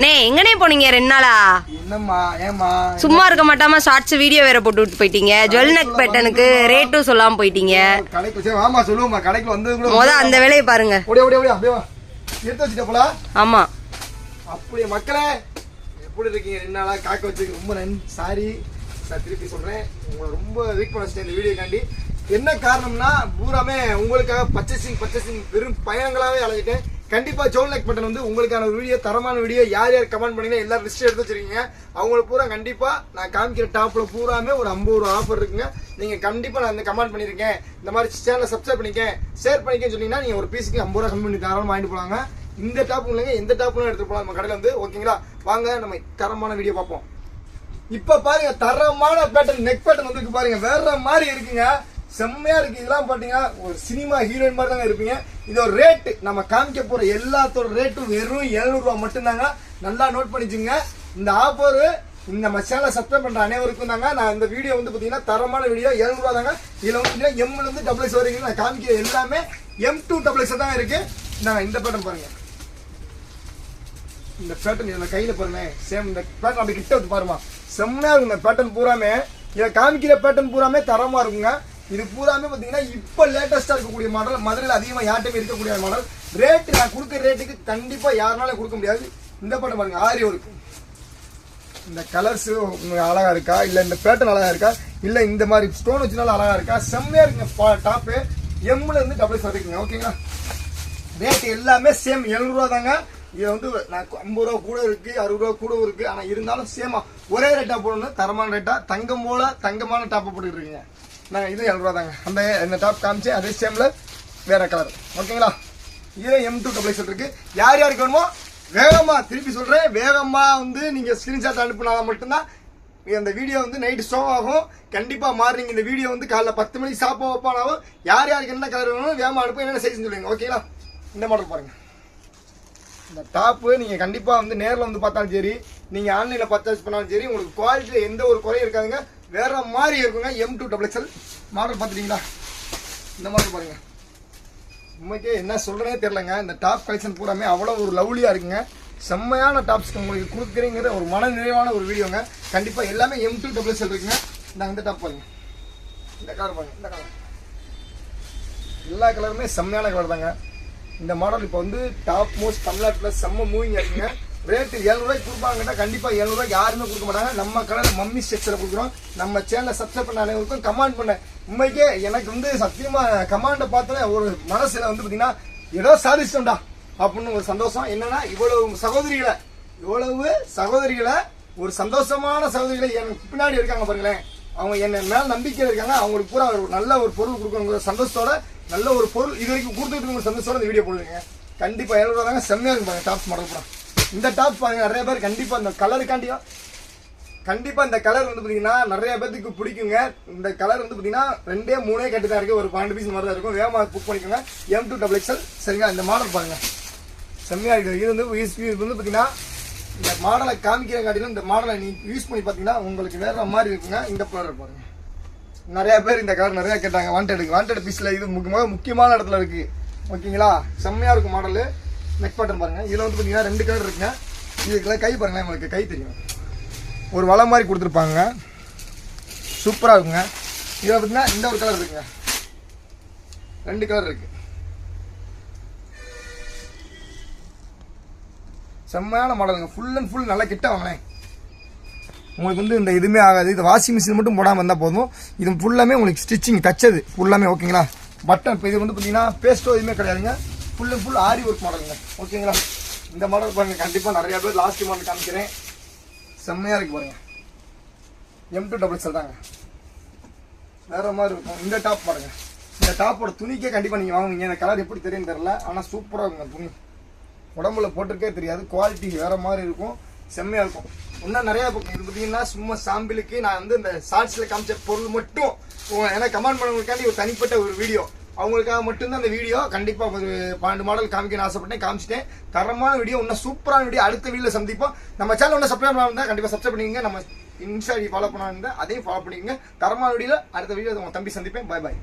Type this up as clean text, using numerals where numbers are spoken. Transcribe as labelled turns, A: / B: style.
A: நே எங்கனே போனீங்க 2 நாளா?
B: என்னம்மா ஏமா
A: சும்மா இருக்க மாட்டாம ஷார்ட்ஸ் வீடியோ வேற போட்டு விட்டு போயிட்டீங்க. ஜுவல் நெக் பேட்டனுக்கு ரேட்டும் சொல்லாம போயிட்டீங்க.
B: கடைக்கு சரி வாமா சொல்லுவோம்மா. கடைக்கு வந்தது கூட
A: முத அந்த வேலையை பாருங்க.
B: ஓடி ஓடி ஓடி அப்படியே வா. எடுத்து வச்சிட்ட போல.
A: ஆமா.
B: அப்படியே மக்களே எப்படி இருக்கீங்க? 2 நாளா காக்க வச்சு ரொம்ப சாரி. திருப்பி சொல்றேன், உங்களை ரொம்ப வெயிட் பண்ண வச்சிட்டேன் இந்த வீடியோக்காண்டி. என்ன காரணம்னா பூராமே உங்களுக்காக பர்ச்சேசிங் வெறும் பயணங்களாவே அழைச்சிட்டேன். கண்டிப்பா ஜுவல் நெக் பேட்டன் வந்து உங்களுக்கான ஒரு வீடியோ, தரமான வீடியோ. யார் யார் கமெண்ட் பண்ணீங்க எல்லாரும் லிஸ்ட் எடுத்து வச்சிருக்கீங்க. அவங்களுக்கு பூரா கண்டிப்பா நான் காமிக்கிற டாப்ல பூராமே ஒரு 50 ரூபா ஆஃபர் இருக்குங்க. நீங்க கண்டிப்பா நான் இந்த கமெண்ட் பண்ணிருக்கேன், இந்த மாதிரி சேனலை சப்ஸ்கிரைப் பண்ணிக்க, ஷேர் பண்ணிக்கன்னு சொன்னீங்கன்னா நீங்க ஒரு பீஸுக்கு 50 ரூபா கம்மி பண்ணி தாராளமா வாங்கிட்டு போலாங்க. இந்த டாப் இல்லைங்க, எந்த டாப்லாம் எடுத்துட்டு போலாம் நம்ம கடையில வந்து. ஓகேங்களா? வாங்க நம்ம தரமான வீடியோ பார்ப்போம். இப்ப பாருங்க தரமான பேட்டர்ன், நெக் பேட்டர்ன் வந்து பாருங்க வேற மாதிரி இருக்குங்க. செம்மையா இருக்கு. இதெல்லாம் பாத்தீங்கன்னா ஒரு சினிமா ஹீரோயின் மாதிரி தாங்க இருப்பீங்க. இது ஒரு ரேட் நம்ம காமிக்க போற எல்லாத்தோட ரேட்டும் வெறும் 700 ரூபா மட்டும்தாங்க. நல்லா நோட் பண்ணிச்சுங்க. இந்த ஆஃபர் இந்த நம்ம சேனலை சப்ஸ்கிரைப் பண்ற அனைவருக்கும் தாங்க. நான் இந்த வீடியோ வந்து பாத்தீங்கன்னா தரமான வீடியோ 700 ரூபா தாங்க. இதுல வந்து எம்ல இருந்து XXL வரைக்கும் நான் காமிக்கிற எல்லாமே M2 XXL தான் இருக்கு. நான் இந்த பேட்டர்ன் பாருங்க, இந்த பேட்டர்ன் இதுல கையில பாருங்க. சேம் இந்த பேட்டர்ன் அப்படி கிட்ட வந்து பாருமா, செம்மையா இருக்கும். இந்த பேட்டர்ன் பூராமே இதை காமிக்கிற பேட்டர்ன் பூராமே தரமா இருக்குங்க. இது பூராமே பாத்தீங்கன்னா இப்ப லேட்டஸ்டா இருக்கக்கூடிய மாடல், மதுரையில் அதிகமா யார்ட்டையும் இருக்கக்கூடிய மாடல். ரேட் நான் கொடுக்குற ரேட்டுக்கு கண்டிப்பா யாருனாலும் கொடுக்க முடியாது. இந்த பேட்டர்ன் பாருங்க, ஆரி ஒர்க். இந்த கலர்ஸ் அழகா இருக்கா, இல்ல இந்த பேட்டர்ன் அழகா இருக்கா, இல்ல இந்த மாதிரி ஸ்டோன் வச்சுனாலும் அழகா இருக்கா, செம்மையா இருக்குங்க. டாப்பு எம்ல இருந்து XXL வரைக்குங்க. ஓகேங்களா? ரேட் எல்லாமே சேம் 700 ரூபா தாங்க. இது வந்து 50 ரூபா கூட இருக்கு, 60 ரூபா கூட இருக்கு. ஆனா இருந்தாலும் சேமா ஒரே ரேட்டா போடணும், தரமான ரேட்டா, தங்கம் போல தங்கமான டாப்பை போட்டுட்டு இருக்கீங்க. நாங்க இது 700 ரூபா தாங்க. அந்த டாப் காமிச்சு அதே சேம்ல வேற கலர். ஓகேங்களா? இதுல M2 XXL இருக்கு. யார் யாருக்கு வேணுமோ வேகமா, திருப்பி சொல்றேன், வேகமா வந்து நீங்க ஸ்கிரீன்ஷாட் அனுப்புனாதான் மட்டும்தான் அந்த வீடியோ வந்து நைட்டு ஷோ ஆகும். கண்டிப்பா மார்னிங் இந்த வீடியோ வந்து காலைல 10 மணிக்கு சாப்பா வைப்பானாவும் யார் யாருக்கு என்ன கலர் வேணும் வேகமா அனுப்ப, என்னென்ன சைஸ் சொல்லுவீங்க. ஓகேங்களா? இந்த மாடல் பாருங்க. இந்த டாப்பு நீங்க கண்டிப்பா வந்து நேரில் வந்து பார்த்தாலும் சரி, நீங்க ஆன்லைன்ல பர்ச்சேஸ் பண்ணாலும் சரி, உங்களுக்கு குவாலிட்டியில எந்த ஒரு குறையும் இருக்காதுங்க. வேற மாதிரி இருக்குங்க. M2 XXL model பார்த்துட்டீங்களா? இந்த மாடல் பாருங்க. உண்மைக்கே என்ன சொல்றேனே தெரியலங்க. இந்த டாப் கலெக்ஷன் பூராமே அவ்வளவு ஒரு லவ்லியா இருக்குங்க. செம்மையான டாப்ஸ் உங்களுக்கு கொடுக்குறீங்கிற ஒரு மன நிறைவான ஒரு வீடியோங்க. கண்டிப்பா எல்லாமே M2 XXL இருக்குங்க. இந்த டாப் பாருங்க, இந்த கலர் பாருங்க, இந்த கலர் எல்லா கலருமே செம்மையான கலர் தாங்க. இந்த மாடல் இப்போ வந்து டாப் மோஸ்ட் தமிழ்நாட்டில் செம்ம மூவிங் இருக்குங்க. ரேட்டு 700 ரூபாய்க்கு கொடுப்பாங்கன்னா கண்டிப்பா 700 ரூபாய்க்கு யாருமே கொடுக்க மாட்டாங்க. நம்ம கடையில் மம்மி ஸ்ட்ரக்சரை கொடுக்குறோம். நம்ம சேனலை சப்ஸ்கிரைப் பண்ண அனைவருக்கும் கமெண்ட் பண்ண. உண்மைக்கே எனக்கு வந்து சத்தியமா கமாண்டை பார்த்தோன்னே ஒரு மனசுல வந்து பாத்தீங்கன்னா ஏதோ சாதிச்சிட்டோம்டா அப்படின்னு ஒரு சந்தோஷம். என்னன்னா இவ்வளவு சகோதரிகளை ஒரு சந்தோஷமான சகோதரிகளை எனக்கு பின்னாடி இருக்காங்க பாருங்களேன். அவங்க என்ன மேல நம்பிக்கையில இருக்காங்க. அவங்களுக்கு பூரா ஒரு நல்ல ஒரு பொருள் கொடுக்கணுங்கிற சந்தோஷத்தோட, நல்ல ஒரு பொருள் இது வரைக்கும் கொடுத்துட்டு இருக்க சந்தோஷத்தோட இந்த வீடியோ போடுங்க. கண்டிப்பா 700 ரூபா தாங்க. செம்மையா இருக்கும் பாருங்க டாப்ஸ் மாடல் பூரா. இந்த டாப் பாருங்க, நிறைய பேர் கண்டிப்பா இந்த கலருக்காண்டியும் கண்டிப்பா இந்த கலர் வந்து பாத்தீங்கன்னா நிறைய பேருக்கு பிடிக்குங்க. இந்த கலர் வந்து பாத்தீங்கன்னா 2 3 கட்டு தான் இருக்கு. ஒரு 12 பீஸ் மாதிரி தான் இருக்கும். வேகமா புக் பண்ணிக்கோங்க. M2 XXL. சரிங்களா? இந்த மாடல் பாருங்க, செம்மையா இருக்கு. இது வந்து பாத்தீங்கன்னா இந்த மாடலை காமிக்கிற காட்டிலும் இந்த மாடலை நீ யூஸ் பண்ணி பாத்தீங்கன்னா உங்களுக்கு வேற மாதிரி இருக்குங்க. இந்த கலர் பாருங்க, நிறைய பேர் இந்த கலர் நிறைய கேட்டாங்க. வாண்டட் பீஸ்ல இது முக்கியமான இடத்துல இருக்கு. ஓகேங்களா? செம்மையா இருக்கும் மாடலு. நெக் பேட்டர்ன் பாருங்க. இதுல வந்து பாத்தீங்கன்னா 2 கலர் இருக்குங்க. இதுக்குள்ள கை பாருங்க, உங்களுக்கு கை தெரியும், ஒரு வலை மாதிரி கொடுத்துருப்பாங்க. சூப்பரா இருக்குங்க. இதுல பாத்தீங்கன்னா இந்த ஒரு கலர் இருக்குங்க, 2 கலர் இருக்கு. செம்மையான மாடலுங்க. ஃபுல் அண்ட் ஃபுல் நல்லா கிட்ட வாங்கினேன். உங்களுக்கு வந்து இந்த எதுவுமே ஆகாது. இது வாஷிங் மிஷின் மட்டும் போடாமல் இருந்தால் போதும். இது ஃபுல்லாமே உங்களுக்கு ஸ்டிச்சிங் தச்சது ஃபுல்லாமே. ஓகேங்களா? பட்டன் இப்போ இது வந்து பார்த்தீங்கன்னா பேஸ்டோ எதுவுமே கிடையாதுங்க. Full and full aari work மாடலுங்க. ஓகேங்களா? இந்த மாடல் பாருங்க. கண்டிப்பாக நிறைய பேர் லாஸ்ட் மாடல் காமிக்கிறேன். செம்மையாக இருக்கு பாருங்க. M2 XXL தாங்க. வேற மாதிரி இருக்கும். இந்த டாப் பாருங்க. இந்த டாப்போட துணிக்கே கண்டிப்பாக நீங்கள் வாங்குவீங்க. இந்த கலர் எப்படி தெரியும் தெரியல, ஆனால் சூப்பராக இருக்குங்க. துணி உடம்புல போட்டிருக்கே தெரியாது. குவாலிட்டி வேற மாதிரி இருக்கும். செம்மையா இருக்கும். இன்னும் நிறைய இருக்கும். இது பார்த்தீங்கன்னா சும்மா சாம்பிளுக்கு நான் வந்து இந்த ஷார்ட்ஸ்ல காமிச்ச பொருள் மட்டும் ஏன்னா கமெண்ட் பண்ணவங்களுக்காண்டி ஒரு தனிப்பட்ட ஒரு வீடியோ, அவங்களுக்காக மட்டும்தான் அந்த வீடியோ. கண்டிப்பா ஒரு 12 மாடல் காமிக்கணும்னு ஆசைப்பட்டேன், காமிச்சிட்டேன். தரமான வீடியோ, இன்னும் சூப்பரான வீடியோ அடுத்த வீடியோல சந்திப்போம். நம்ம சேனல் ஒன்றும் சப்ஸ்கிரைப் பண்ணாம கண்டிப்பா சப்ஸ்கிரைப் பண்ணிக்கங்க. நம்ம இன்ஸ்டா ஃபாலோ பண்ணா அதையும் ஃபாலோ பண்ணிக்கங்க. தரமான வீடியோ அடுத்த வீடியோ உங்க தம்பி சந்திப்பேன். பாய் பாய்.